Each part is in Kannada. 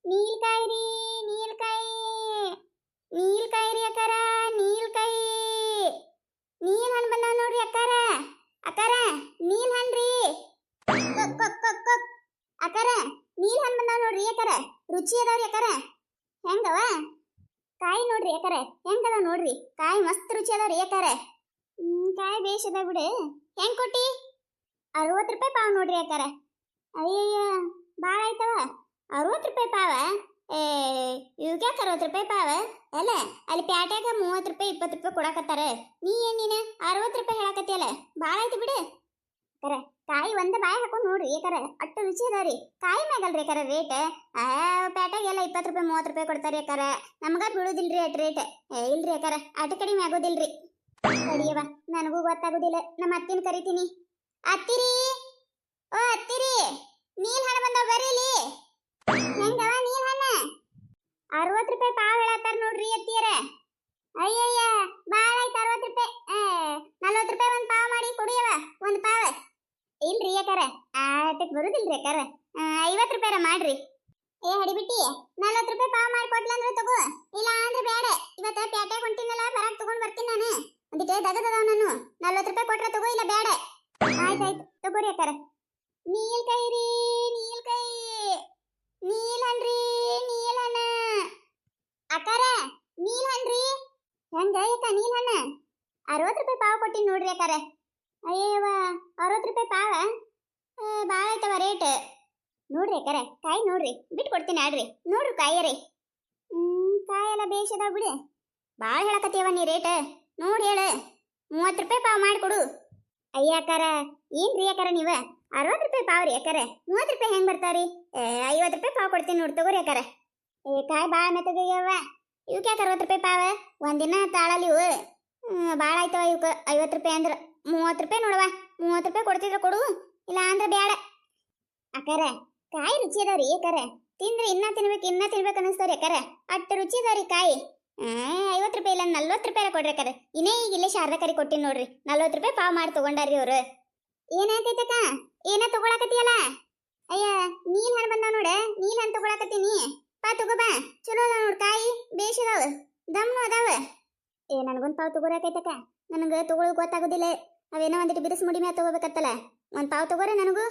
ನೀಲ್ಕಾಯಿ ರೀ ನೀಲ್ಕಾಯಿ ನೀಲ್ಕಾಯಿ ರೀ ಅಕ್ಕಾರ ನೀಲ್ಕಾಯಿ ನೀಲ್ ಹಣ್ಣು ಬಂದಾವ ನೋಡ್ರಿ ಅಕ್ಕಾರ ಅಕ್ಕಾರ ನೀಲ್ ಹಣ್ಣು ರೀ ಕೊಕ್ ಕೊಕ್ ಕೊಕ್ ಕೊಕ್ ಅಕ್ಕಾರ ನೀಲ್ ಹಣ್ಣು ಬಂದಾವ ನೋಡ್ರಿ ಅಕ್ಕಾರ ರುಚಿ ಅದಾವ್ರಿ ಅಕ್ಕಾರ ಹೆಂಗವ ಕಾಯಿ ನೋಡ್ರಿ ಅಕ್ಕಾರ ಹೆಂಗದ ನೋಡ್ರಿ ಕಾಯಿ ಮಸ್ತ್ ರುಚಿ ಅದಾವ್ರಿ ಅಕ್ಕಾರ ಕಾಯಿ ಬೇಷ್ ಅದಾವ ಬಿಡು ಹೆಂಗ್ ಕೊಟ್ಟಿ 60 ರೂಪಾಯಿ ಪಾವ್ ನೋಡ್ರಿ ಅಕ್ಕಾರ ಅಯ್ಯಯ್ಯ ಭಾಳ ಆಯ್ತವ 60 ರೂಪಾಯಿ ಪಾವ ಏ ಇವ್ಗ್ಯಾಕ 60 ರೂಪಾಯಿ ಪಾವ ಅಲ್ಲ ಅಲ್ಲಿ ಪ್ಯಾಟ್ಯಾಗ 30 ರೂಪಾಯಿ 20 ರೂಪಾಯಿ ಕೊಡಕತ್ತಾರ ನೀ ಏನ್ ನೀನು 60 ರೂಪಾಯಿ ಹೇಳಕತ್ತಿಯಲ್ಲ ಭಾಳ ಆಯ್ತು ಬಿಡು ಕರ ಕಾಯಿ ಒಂದ ಬಾಯಿ ಹಾಕೊಂಡು ನೋಡ್ರಿ ಕರ ಅಟ್ಟು ರುಚಿ ಅದಾವ್ರಿ ಕಾಯಿ ಮ್ಯಾಗಲ್ರಿ ಕರ ರೇಟ್ ಪ್ಯಾಟ್ಯಾಗೆಲ್ಲ 20 ರೂಪಾಯಿ 30 ರೂಪಾಯಿ ಕೊಡ್ತಾರಿ ಕರ ನಮ್ಗ ಬೀಳುದಿಲ್ರಿ ಅಟ್ ರೇಟ್ ಇಲ್ರಿ ಕರ ಅಟ ಕಡಿಮೆ ಆಗೋದಿಲ್ರಿ ಕಡಿಯವ ನನಗೂ ಗೊತ್ತಾಗೋದಿಲ್ಲ ನಮ್ಮ ಅತ್ತಿನ ಕರಿತೀನಿ ಅತ್ತಿರಿ ಓ ಅತ್ತಿರಿ ನೀಲ್ ಹಣ್ಣು ಬಂದಾವ ಬರೀಲಿ ಹೆಂಗವ ನೀಲ್ ಹಣ್ಣ 60 ರೂಪಾಯಿ ಪಾವ್ ಹೇಳತ್ತಾರ ನೋಡ್ರಿ ಅತ್ತಿಯರ ಅಯ್ಯಯ್ಯ ಬಾಳ ಆಯ್ತು 60 ರೂಪಾಯಿ 40 ರೂಪಾಯಿ ಒಂದ್ ಪಾವ್ ಮಾಡಿ ಕುಡಿಯವ ಒಂದ್ ಪಾವ್ ಇಲ್ರಿ ಯಾಕಾರ ಆಟಕ್ ಬರುದಿಲ್ರಿ ಯಾಕಾರ 50 ರೂಪಾಯಿ ಮಾಡ್ರಿ ಏ ಹಡಿಬಿಟ್ಟಿ 40 ರೂಪಾಯಿ ಪಾವ್ ಮಾಡಿ ಕೊಡ್ಲ ಅಂದ್ರೆ ತಗೋ ಇಲ್ಲ ಅಂದ್ರೆ ಬೇಡ ಇವತ್ತ ಪ್ಯಾಟ್ಯಾಗ ಹೊಂಟಿನಲ್ಲ ಬರಾಕ್ ತಗೊಂಡ್ ಬರ್ತೀನಿ ನಾನು ಒಂದಿಟ್ಟೆ ದಗದದಾವ ನಾನು 40 ರೂಪಾಯಿ ಕೊಟ್ರೆ ತಗೋ ಇಲ್ಲ ಬೇಡ ಆಯ್ತಾಯ್ತು ತಗೋರಿ ಯಾಕಾರ ನೀಲ್ಕಾಯಿ ರೀ ನೀಲ್ಕಾಯಿ ನೀಲನ್ರಿ ನೀಲನ ಅಕ್ಕಾರ ನೀಲನ್ರಿ ಹೆಂಗ ಯಾಕ ನೀಲನ 60 ರೂಪಾಯಿ ಪಾವ್ ಕೊಟ್ಟಿನಿ ನೋಡ್ರಿ ಅಕ್ಕಾರ ಅಯ್ಯವ್ವ 60 ರೂಪಾಯಿ ಪಾವ ಭಾಳ ಆಯ್ತವ ರೇಟ್ ನೋಡ್ರಿ ಅಕ್ಕಾರ ಕಾಯಿ ನೋಡ್ರಿ ಬಿಟ್ಟು ಕೊಡ್ತೀನಿ ಆಡ್ರಿ ನೋಡ್ರಿ ಕಾಯರಿ ಕಾಯಿ ಎಲ್ಲ ಬೇಷ್ ಅದಾವ ಬಿಡಿ ಭಾಳ ಹೇಳಕತ್ತೀವ ನೀ ರೇಟ್ ನೋಡಿ ಹೇಳ 30 ರೂಪಾಯಿ ಪಾವ್ ಮಾಡಿಕೊಡು ಅಯ್ಯ ಅಕ್ಕಾರ ಏನ್ರಿ ಅಕ್ಕಾರ ನೀವ 60 ರೂಪಾಯಿ ಪಾವ್ ರೀ ಅಕ್ಕಾರ 30 ರೂಪಾಯಿ ಹೆಂಗ್ ಬರ್ತಾವ್ರಿ 50 ರೂಪಾಯಿ ಪಾವ್ ಕೊಡ್ತೀನಿ ನೋಡಿ ತಗೋರಿ ಅಕ್ಕಾರ ಕಾಯಿ ಭಾಳ ಮೆತ್ತಗಯ್ಯವ ಇವಕ್ಕೆ ಯಾಕೆ 60 ರೂಪಾಯಿ ಪಾವ ಒಂದಿನ ತಾಳಲ್ಲಿ ಇವು ಭಾಳ ಆಯ್ತವ ಇವಕ್ಕೆ 50 ರೂಪಾಯಿ ಅಂದ್ರೆ 30 ರೂಪಾಯಿ ನೋಡವ 30 ರೂಪಾಯಿ ಕೊಡ್ತಿದ್ರ ಕೊಡು ಇಲ್ಲ ಅಂದ್ರೆ ಬೇಡ ಅಕ್ಕಾರ ಕಾಯಿ ರುಚಿ ಅದಾವ್ರಿ ಅಕ್ಕಾರ ತಿಂದ್ರೆ ಇನ್ನ ತಿನ್ಬೇಕು ಅನಿಸ್ತಾವ್ರಿ ಅಕ್ಕಾರ ಅಷ್ಟು ರುಚಿ ಅದಾವ್ರಿ ಕಾಯಿ 50 ರೂಪಾಯಿ ಇಲ್ಲ 40 ರೂಪಾಯಿ ಕೊಡ್ರಿ ಅಕ್ಕಾರ ಇನ್ನೇ ಈಗ ಇಲ್ಲೇ ಶಾರದಾ ಕರಿ ಕೊಟ್ಟಿನಿ ನೋಡ್ರಿ 40 ರೂಪಾಯಿ ಪಾವ್ ಮಾಡಿ ತಗೊಂಡಾರ್ರಿ ಅವ್ರು ಏನಾಯ್ತೈತಕ್ಕ ಏನ ತಗೊಳಕತ್ತಿಯಲ್ಲ ಅಯ್ಯ ನೀಲ್ ಹಣ್ಣು ಬಂದಾವ ನೋಡ ನೀಲ್ ಹಣ್ಣು ತಗೊಳಕತ್ತೀನಿ ಪಾ ತಗೋ ಬಾ ಚಲೋ ಅದಾವ ನೋಡ್ ಕಾಯಿ ಬೇಷ್ ಅದಾವ ದಮ್ನು ಅದಾವ ನನಗೊಂದು ಪಾವ್ ತಗೋರಾಕೈತಕ್ಕ ನನಗೆ ತಗೊಳ್ ಗೊತ್ತಾಗೋದಿಲ್ಲ ಅವೇನೋ ಒಂದಿಟ್ಟು ಬಿರುಸು ಮುಡಿ ಮ್ಯಾಗ ತಗೋಬೇಕತ್ತಲ್ಲ ಒಂದು ಪಾವ್ ತಗೋರ ನನಗೂ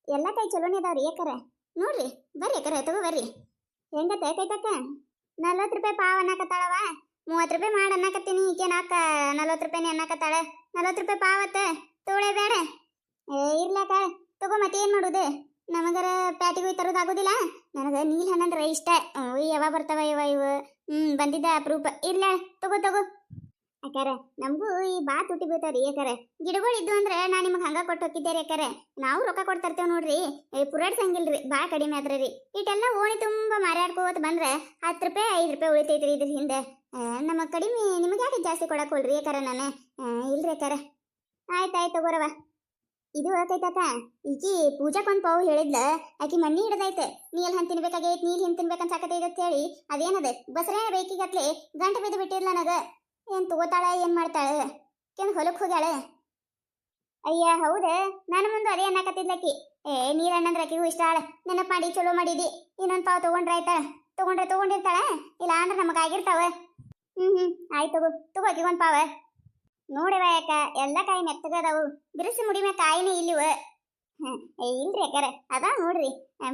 ಎಲ್ಲ ಕಾಯಿ ಚಲೋನೇ ಅದಾವ್ರಿ ಯಾಕರ ನೋಡ್ರಿ ಬರ್ರಿ ಯಾಕರ ತಗೋ ಬರ್ರಿ ಹೆಂಗತ್ತ ಕೈತಕ್ಕ 40 ರೂಪಾಯಿ ಪಾವ್ ಅನ್ನಕತ್ತಾಳವ 30 ರೂಪಾಯಿ ಮಾಡಿ ಅನ್ನಕತ್ತೀನಿ ಈಗೇನಾಕ 40 ರೂಪಾಯಿನೇ ಅನ್ನಕತ್ತಾಳ 40 ರೂಪಾಯಿ ಪಾವತ್ತ ತಗೊಳ್ಳೇ ಬೇಡ ಇರ್ಲಾಕ ತಗೋ ಮತ್ತೆ ಏನ್ ಮಾಡುದು ನಮಗರ ಪ್ಯಾಟಿಗೆ ಹೋಗಿ ತರೋದಾಗೋದಿಲ್ಲ ನನಗೆ ನೀಲ್ ಹಣ್ಣಂದ್ರೆ ಇಷ್ಟ ಯಾವಾಗ ಬರ್ತಾವ ಇವು ಬಂದಿದ್ದ ಅಪರೂಪ ಇರ್ಲ ತಗೋ ತಗೋ ಯಾಕಾರ ನಮಗೂ ಈ ಬಾ ತುಟಿ ಬೀಳ್ತಾವ್ರಿ ಯಾಕಾರ ಗಿಡಗಳು ಇದ್ದು ಅಂದ್ರೆ ನಾ ನಿಮಗೆ ಹಂಗ ಕೊಟ್ಟು ಹೋಗಿದ್ದೆ ಯಾಕಾರ ನಾವು ರೊಕ್ಕ ಕೊಡ್ತರ್ತೇವೆ ನೋಡ್ರಿ ಪುರಾಡ್ಸಂಗಿಲ್ರಿ ಬಾ ಕಡಿಮೆ ಆದ್ರೆ ರೀ ಇಟೆಲ್ಲ ಓಣಿ ತುಂಬ ಮಾರಾಡ್ಕೋತ ಬಂದ್ರೆ 10 ರೂಪಾಯಿ 5 ರೂಪಾಯಿ ಉಳಿತೈತ್ರಿ ಇದ್ರ ಹಿಂದೆ ನಮಗೆ ಕಡಿಮೆ ನಿಮಗೆ ಯಾಕೆ ಜಾಸ್ತಿ ಕೊಡಕ್ ಹೋಲ್ರಿ ಯಾಕಾರ ನಾನು ಇಲ್ರಿ ಯಾಕಾರ ಆಯ್ತಾಯ್ತು ತಗೋರವ ಇದು ಆಕೈತಕ್ಕ ಈಕಿ ಪೂಜಾಕೊಂದ್ ಪಾವು ಹೇಳಿದ್ಲ ಆಕಿ ಮಣ್ಣಿ ಹಿಡ್ದೈತೆ ನೀಲ್ ಹಣ್ಣು ತಿನ್ಬೇಕಾಗೈತೆ ನೀಲ್ ಹಿಂಗ್ ತಿನ್ಬೇಕಂತ ಸಾಕತೈತೆ ಅಂತ ಹೇಳಿ ಅದೇನದ ಬಸರೆ ಬೇಕಿಗತ್ಲೆ ಗಂಟೆ ಬಿದ್ದು ಬಿಟ್ಟಿರ್ಲ ನನಗ ಏನ್ ತಗೋತಾಳ ಏನ್ ಮಾಡ್ತಾಳ ಏನ್ ಹೊಲಕ್ ಹೋಗ್ಯಾಳ ಅಯ್ಯ ಹೌದ ನನ್ನ ಮುಂದೆ ಅದೇ ಅನ್ನಕತ್ತಿದ್ಲಕ್ಕಿ ನೀರ್ ಹಣ್ಣಂದ್ರ ಆಕಿಗೂ ಇಷ್ಟ ಆಳ ನೆನಪು ಮಾಡಿ ಚಲೋ ಮಾಡಿದಿ ಇನ್ನೊಂದ್ ಪಾವು ತಗೊಂಡ್ರಾಯ್ತಾಳ ತಗೊಂಡಿರ್ತಾಳ ಇಲ್ಲ ಅಂದ್ರೆ ನಮಗಾಗಿರ್ತಾವ ಆಯ್ತು ತಗೋ ಆಕಿ ಒಂದ್ ಪಾವ ನೋಡಿವ ಯಾಕ ಎಲ್ಲ ಕಾಯಿ ಮೆತ್ತಗದಾವು ಬಿರುಸು ಮುಡಿ ಮ್ಯಾಗ ಕಾಯಿನೇ ಇಲ್ಲಿವ ಇಲ್ರಿ ಯಾಕಾರ ಅದ ನೋಡ್ರಿ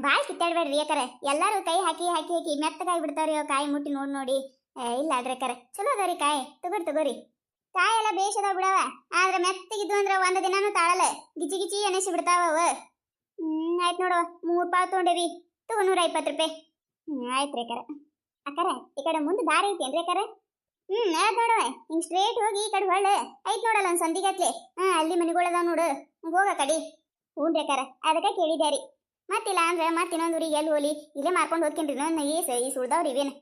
ಭಾಳ ಕಿತ್ತಾಡ್ಬೇಡ್ರಿ ಯಾಕಾರ ಎಲ್ಲಾರು ಕೈ ಹಾಕಿ ಮೆತ್ತಗಾಗಿ ಬಿಡ್ತಾವ್ರಿ ಕಾಯಿ ಮುಟ್ಟಿ ನೋಡಿ ಇಲ್ಲ ಅದ್ರ ಯಾಕಾರ ಚಲೋ ಅದಾವ್ರಿ ಕಾಯಿ ತಗೋರಿ ಕಾಯಿ ಎಲ್ಲ ಬೇಷ್ ಅದಾವ ಬಿಡವ ಆದ್ರೆ ಮೆತ್ತಗಿದ್ದು ಅಂದ್ರೆ ಒಂದ್ ದಿನಾನು ತಾಳಲ್ಲ ಗಿಚಿ ಅನಿಸಿ ಬಿಡ್ತಾವ ಆಯ್ತು ನೋಡುವ 3 ಪಾವ್ ತಗೊಂಡೇವಿ ತಗೋ 120 ರೂಪಾಯಿ ಆಯ್ತ್ರಿ ಯಾಕಾರ ಅಕ್ಕಾರ ಈ ಕಡೆ ಮುಂದೆ ದಾರಿ ಐತೇನ್ರಿ ಯಾಕಾರ ಅದ್ ನೋಡುವ ಹಿಂಗ್ ಸ್ಟ್ರೇಟ್ ಹೋಗಿ ಈ ಕಡೆ ಹೊಳ್ಳೆ ಐತ್ ನೋಡಲ್ಲ ಒಂದ್ ಸಂದಿಗತ್ಲೆ ಅಲ್ಲಿ ಮನಿಗಳದಾವ್ ನೋಡು ಹೋಗ ಕಡಿ ಹ್ಞೂನ್ರಿ ಅಕ್ಕಾರ ಅದಕ್ಕೆ ಕೇಳಿದ್ಯಾರಿ ಮತ್ತಿಲ್ಲ ಅಂದ್ರೆ ಮತ್ತೆ ಇನ್ನೊಂದು ಎಲ್ಲಿ ಹೋಲಿ ಇಲ್ಲೇ ಮಾರ್ಕೊಂಡು ಹೋಗ್ತೀನಿ ಇನ್ನೊಂದು ಈ ಸುಳ್ದವ್ರಿ ಇವೇನು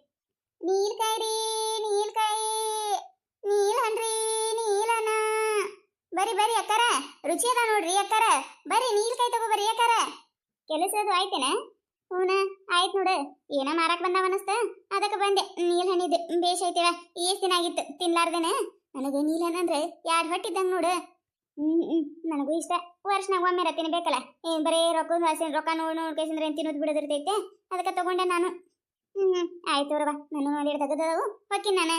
ನೀಲ್ಕಾಯಿ ರೀ ನೀಲ್ಕಾಯಿ ನೀಲ್ ಹಣ್ರಿ ನೀಲನ ಬರ್ರಿ ಅಕ್ಕಾರ ರುಚಿ ಅದ ನೋಡ್ರಿ ಅಕ್ಕಾರ ಬರ್ರಿ ನೀಲ್ಕಾಯಿ ತಗೋ ಬರ್ರಿ ಅಕ್ಕಾರ ಕೆಲಸದು ಆಯ್ತೇನ ಹೂನ ಆಯ್ತು ನೋಡು ಏನ ಮಾರಾಕ್ ಬಂದಾವ ಅನಸ್ತ ಅದಕ್ಕೆ ಬಂದೆ ನೀಲ್ ಹಣ್ಣಿದ್ದು ಬೇಷ್ ಐತಿವ ಎಷ್ಟು ದಿನ ಆಗಿತ್ತು ತಿನ್ಲಾರ್ದೇನೆ ನನಗೆ ನೀಲ್ ಹಣ್ಣು ಅಂದ್ರೆ 2 ಹೊಟ್ಟಿದ್ದಂಗೆ ನೋಡು ನನಗೂ ಇಷ್ಟ ವರ್ಷನಾಗ ಒಮ್ಮೆ ತಿನ್ಬೇಕಲ್ಲ ಬರೀ ರೊಕ್ಕ ರೊಕ್ಕ ನೋಡ್ಕೇಸಂದ್ರೆ ತಿನ್ನೋದು ಬಿಡೋದಿರ್ತೈತೆ ಅದಕ್ಕೆ ತಗೊಂಡೆ ನಾನು ಆಯ್ತು ರವ ನಾನು ಒಂದೆರಡು ತೆಗೆದವು ಹೊಕ್ಕಿ ನಾನು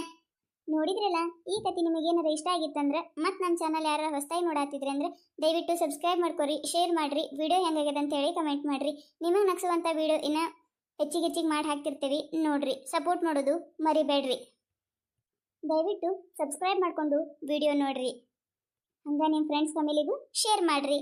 ನೋಡಿದ್ರಲ್ಲ ಈ ಕತೆ ನಿಮಗೆ ಏನಾರ ಇಷ್ಟ ಆಗಿತ್ತಂದ್ರೆ ಮತ್ತೆ ನಮ್ಮ ಚಾನಲ್ ಯಾರು ಹೊಸದಾಗಿ ನೋಡಾತಿದ್ರೆ ಅಂದ್ರೆ ದಯವಿಟ್ಟು ಸಬ್ಸ್ಕ್ರೈಬ್ ಮಾಡ್ಕೊರಿ ಶೇರ್ ಮಾಡ್ರಿ ವಿಡಿಯೋ ಹೆಂಗಾಗಿದೆ ಅಂತ ಹೇಳಿ ಕಮೆಂಟ್ ಮಾಡ್ರಿ ನಿಮಗೆ ನಗಿಸುವಂಥ ವಿಡಿಯೋ ಇನ್ನು ಹೆಚ್ಚಿಗೆ ಮಾಡಿ ಹಾಕ್ತಿರ್ತೀವಿ ನೋಡ್ರಿ ಸಪೋರ್ಟ್ ಮಾಡೋದು ಮರಿಬೇಡ್ರಿ ದಯವಿಟ್ಟು ಸಬ್ಸ್ಕ್ರೈಬ್ ಮಾಡ್ಕೊಂಡು ವಿಡಿಯೋ ನೋಡ್ರಿ ಹಂಗ ನಿಮ್ಮ ಫ್ರೆಂಡ್ಸ್ ಫ್ಯಾಮಿಲಿಗೂ ಶೇರ್ ಮಾಡ್ರಿ